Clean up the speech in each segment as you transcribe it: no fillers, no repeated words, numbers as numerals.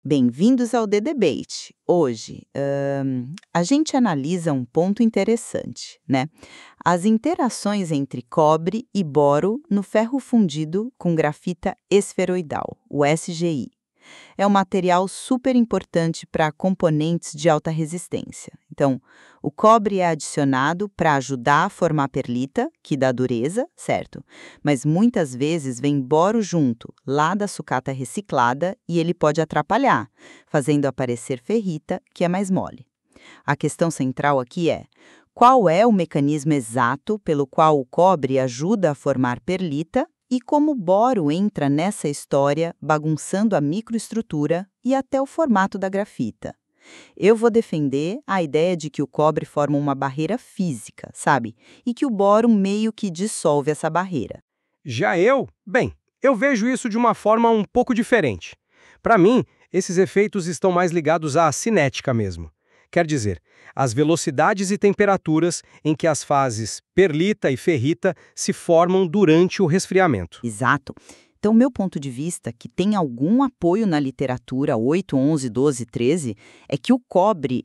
Bem-vindos ao The Debate. Hoje, a gente analisa um ponto interessante, né? As interações entre cobre e boro no ferro fundido com grafita esferoidal, o SGI. É um material super importante para componentes de alta resistência. Então, o cobre é adicionado para ajudar a formar perlita, que dá dureza, certo? Mas muitas vezes vem boro junto, lá da sucata reciclada, e ele pode atrapalhar, fazendo aparecer ferrita, que é mais mole. A questão central aqui é: qual é o mecanismo exato pelo qual o cobre ajuda a formar perlita e como o boro entra nessa história, bagunçando a microestrutura e até o formato da grafita? Eu vou defender a ideia de que o cobre forma uma barreira física, sabe? E que o boro meio que dissolve essa barreira. Eu vejo isso de uma forma um pouco diferente. Para mim, esses efeitos estão mais ligados à cinética mesmo. Quer dizer, às velocidades e temperaturas em que as fases perlita e ferrita se formam durante o resfriamento. Exato. Então, meu ponto de vista, que tem algum apoio na literatura 8, 11, 12, 13, é que o cobre,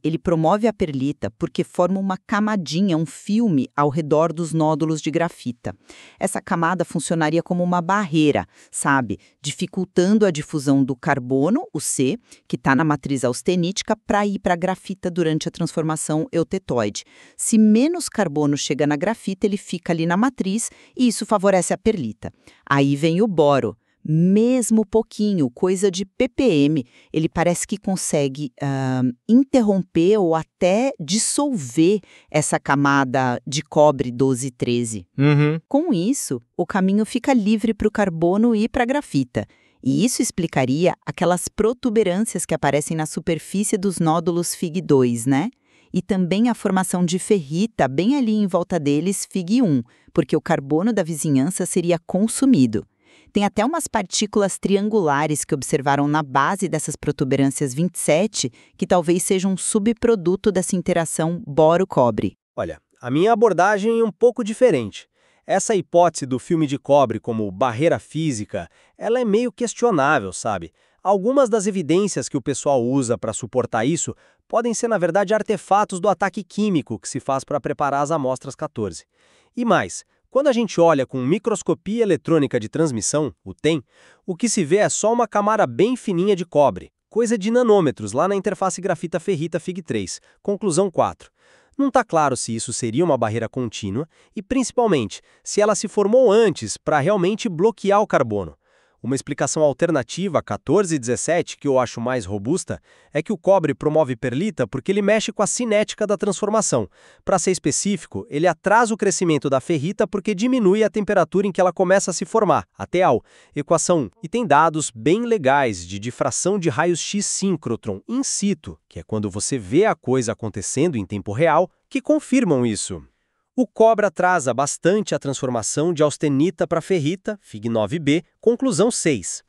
ele promove a perlita porque forma uma camadinha, um filme ao redor dos nódulos de grafita. Essa camada funcionaria como uma barreira, sabe? Dificultando a difusão do carbono, o C, que está na matriz austenítica, para ir para a grafita durante a transformação eutetoide. Se menos carbono chega na grafita, ele fica ali na matriz e isso favorece a perlita. Aí vem o boro, mesmo pouquinho, coisa de ppm, ele parece que consegue interromper ou até dissolver essa camada de cobre 12 e 13. Com isso, o caminho fica livre para o carbono e para a grafita. E isso explicaria aquelas protuberâncias que aparecem na superfície dos nódulos Fig2, né? E também a formação de ferrita bem ali em volta deles, Fig1, porque o carbono da vizinhança seria consumido. Tem até umas partículas triangulares que observaram na base dessas protuberâncias 27, que talvez sejam um subproduto dessa interação boro-cobre. Olha, a minha abordagem é um pouco diferente. Essa hipótese do filme de cobre como barreira física, ela é meio questionável, sabe? Algumas das evidências que o pessoal usa para suportar isso podem ser, na verdade, artefatos do ataque químico que se faz para preparar as amostras 14. E mais, quando a gente olha com microscopia eletrônica de transmissão, o TEM, o que se vê é só uma camada bem fininha de cobre, coisa de nanômetros lá na interface grafita-ferrita Fig3, conclusão 4. Não está claro se isso seria uma barreira contínua e, principalmente, se ela se formou antes para realmente bloquear o carbono. Uma explicação alternativa, 14 e 17, que eu acho mais robusta, é que o cobre promove perlita porque ele mexe com a cinética da transformação. Para ser específico, ele atrasa o crescimento da ferrita porque diminui a temperatura em que ela começa a se formar, a TEAL, equação 1. E tem dados bem legais de difração de raios-x síncrotron in situ, que é quando você vê a coisa acontecendo em tempo real, que confirmam isso. O cobre atrasa bastante a transformação de austenita para ferrita, Fig9b, conclusão 6.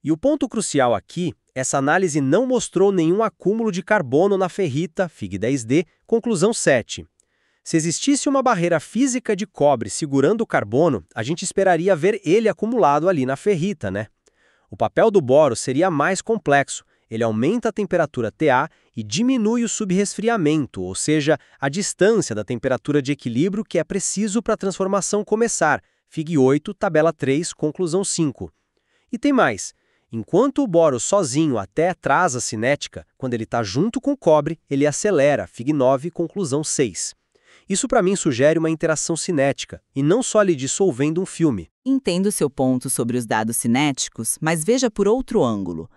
E o ponto crucial aqui, essa análise não mostrou nenhum acúmulo de carbono na ferrita, Fig10d, conclusão 7. Se existisse uma barreira física de cobre segurando o carbono, a gente esperaria ver ele acumulado ali na ferrita, né? O papel do boro seria mais complexo. Ele aumenta a temperatura TA e diminui o subresfriamento, ou seja, a distância da temperatura de equilíbrio que é preciso para a transformação começar. Fig 8, tabela 3, conclusão 5. E tem mais. Enquanto o boro sozinho até atrasa a cinética, quando ele está junto com o cobre, ele acelera. Fig 9, conclusão 6. Isso para mim sugere uma interação cinética, e não só lhe dissolvendo um filme. Entendo seu ponto sobre os dados cinéticos, mas veja por outro ângulo.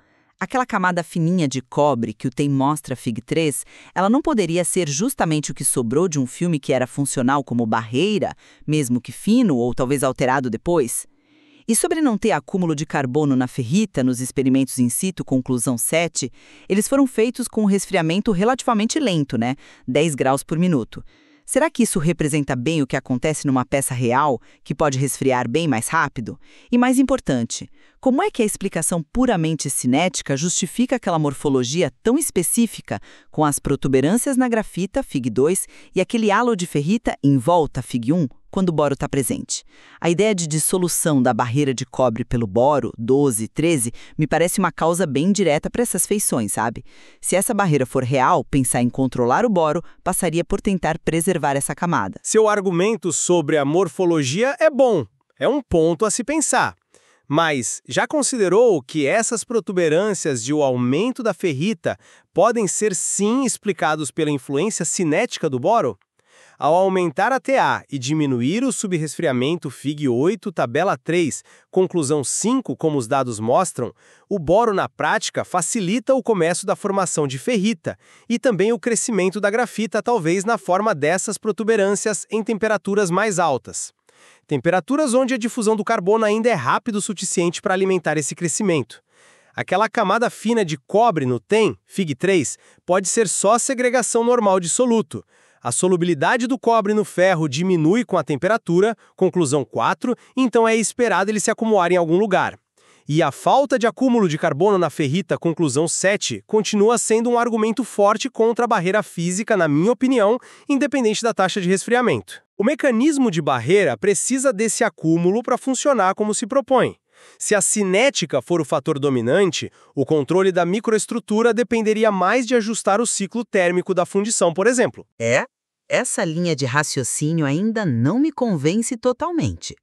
Aquela camada fininha de cobre que o TEM mostra Fig3, ela não poderia ser justamente o que sobrou de um filme que era funcional como barreira, mesmo que fino ou talvez alterado depois? E sobre não ter acúmulo de carbono na ferrita nos experimentos in situ, conclusão 7, eles foram feitos com um resfriamento relativamente lento, né? 10 graus por minuto. Será que isso representa bem o que acontece numa peça real, que pode resfriar bem mais rápido? E mais importante, Como é que a explicação puramente cinética justifica aquela morfologia tão específica com as protuberâncias na grafita, Fig2, e aquele halo de ferrita em volta, Fig1, quando o boro está presente? A ideia de dissolução da barreira de cobre pelo boro, 12, 13, me parece uma causa bem direta para essas feições, sabe? Se essa barreira for real, pensar em controlar o boro passaria por tentar preservar essa camada. Seu argumento sobre a morfologia é bom, é um ponto a se pensar. Mas já considerou que essas protuberâncias e o aumento da ferrita podem ser sim explicados pela influência cinética do boro? Ao aumentar a TA e diminuir o subresfriamento Fig8, tabela 3, conclusão 5, como os dados mostram, o boro na prática facilita o começo da formação de ferrita e também o crescimento da grafita, talvez na forma dessas protuberâncias em temperaturas mais altas. Temperaturas onde a difusão do carbono ainda é rápido o suficiente para alimentar esse crescimento. Aquela camada fina de cobre no TEM, Fig3, pode ser só segregação normal de soluto. A solubilidade do cobre no ferro diminui com a temperatura, conclusão 4, então é esperado ele se acumular em algum lugar. E a falta de acúmulo de carbono na ferrita, conclusão 7, continua sendo um argumento forte contra a barreira física, na minha opinião, independente da taxa de resfriamento. O mecanismo de barreira precisa desse acúmulo para funcionar como se propõe. Se a cinética for o fator dominante, o controle da microestrutura dependeria mais de ajustar o ciclo térmico da fundição, por exemplo. Essa linha de raciocínio ainda não me convence totalmente.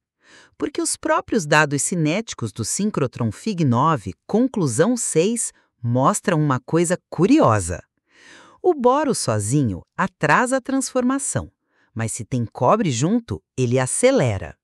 Porque os próprios dados cinéticos do síncrotron Fig9, conclusão 6, mostram uma coisa curiosa. O boro sozinho atrasa a transformação, mas se tem cobre junto, ele acelera.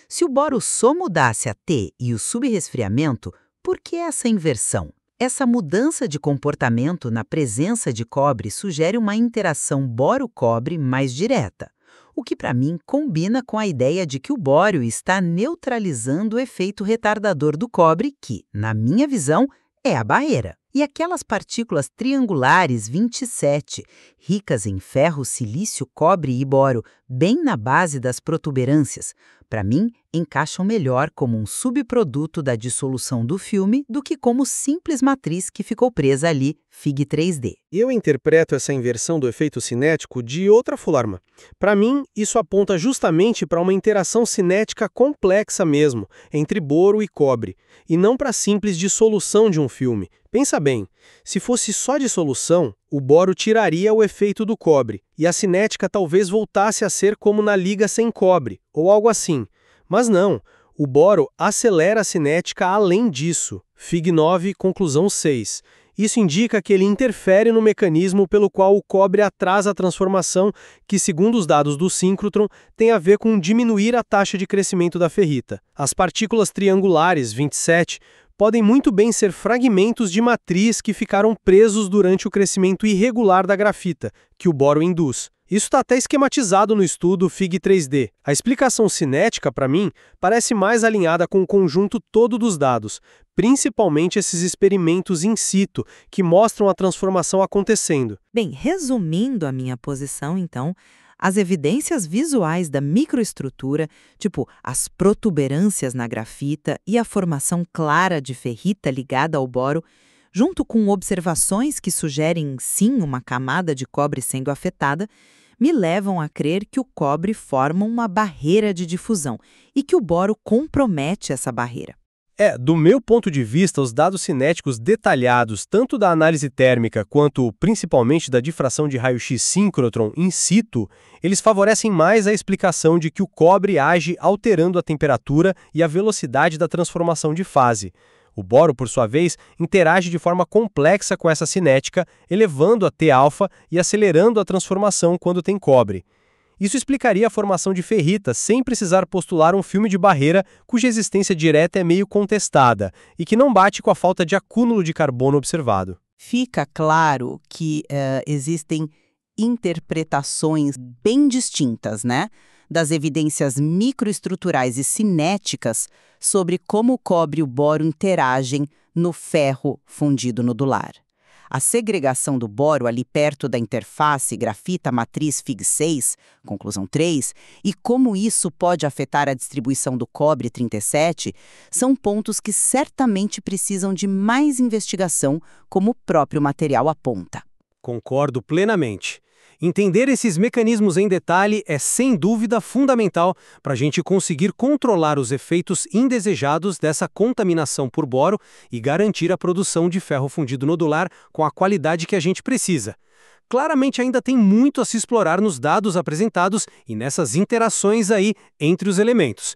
Se o boro só mudasse a T e o subresfriamento, por que essa inversão? Essa mudança de comportamento na presença de cobre sugere uma interação boro-cobre mais direta, o que para mim combina com a ideia de que o bório está neutralizando o efeito retardador do cobre, que, na minha visão, é a barreira. E aquelas partículas triangulares 27, ricas em ferro, silício, cobre e boro, bem na base das protuberâncias, para mim, encaixam melhor como um subproduto da dissolução do filme do que como simples matriz que ficou presa ali, Fig 3D. Eu interpreto essa inversão do efeito cinético de outra forma. Para mim, isso aponta justamente para uma interação cinética complexa mesmo, entre boro e cobre, e não para simples dissolução de um filme. Pensa bem, se fosse só dissolução, o boro tiraria o efeito do cobre, e a cinética talvez voltasse a ser como na liga sem cobre, ou algo assim. Mas não, o boro acelera a cinética além disso. Fig9, conclusão 6. Isso indica que ele interfere no mecanismo pelo qual o cobre atrasa a transformação, que, segundo os dados do síncrotron, tem a ver com diminuir a taxa de crescimento da ferrita. As partículas triangulares 27 podem muito bem ser fragmentos de matriz que ficaram presos durante o crescimento irregular da grafita, que o boro induz. Isso está até esquematizado no estudo Fig 3D. A explicação cinética, para mim, parece mais alinhada com o conjunto todo dos dados, principalmente esses experimentos in situ, que mostram a transformação acontecendo. Bem, resumindo a minha posição, então, as evidências visuais da microestrutura, tipo as protuberâncias na grafita e a formação clara de ferrita ligada ao boro, junto com observações que sugerem, sim, uma camada de cobre sendo afetada, me levam a crer que o cobre forma uma barreira de difusão e que o boro compromete essa barreira. Do meu ponto de vista, os dados cinéticos detalhados, tanto da análise térmica quanto principalmente da difração de raio-x síncrotron in situ, eles favorecem mais a explicação de que o cobre age alterando a temperatura e a velocidade da transformação de fase. O boro, por sua vez, interage de forma complexa com essa cinética, elevando a T-alfa e acelerando a transformação quando tem cobre. Isso explicaria a formação de ferrita sem precisar postular um filme de barreira cuja existência direta é meio contestada e que não bate com a falta de acúmulo de carbono observado. Fica claro que existem interpretações bem distintas, né, das evidências microestruturais e cinéticas sobre como o cobre e o boro interagem no ferro fundido nodular. A segregação do boro ali perto da interface grafita-matriz Fig6, conclusão 3, e como isso pode afetar a distribuição do cobre 37, são pontos que certamente precisam de mais investigação, como o próprio material aponta. Concordo plenamente. Entender esses mecanismos em detalhe é, sem dúvida, fundamental para a gente conseguir controlar os efeitos indesejados dessa contaminação por boro e garantir a produção de ferro fundido nodular com a qualidade que a gente precisa. Claramente ainda tem muito a se explorar nos dados apresentados e nessas interações aí entre os elementos.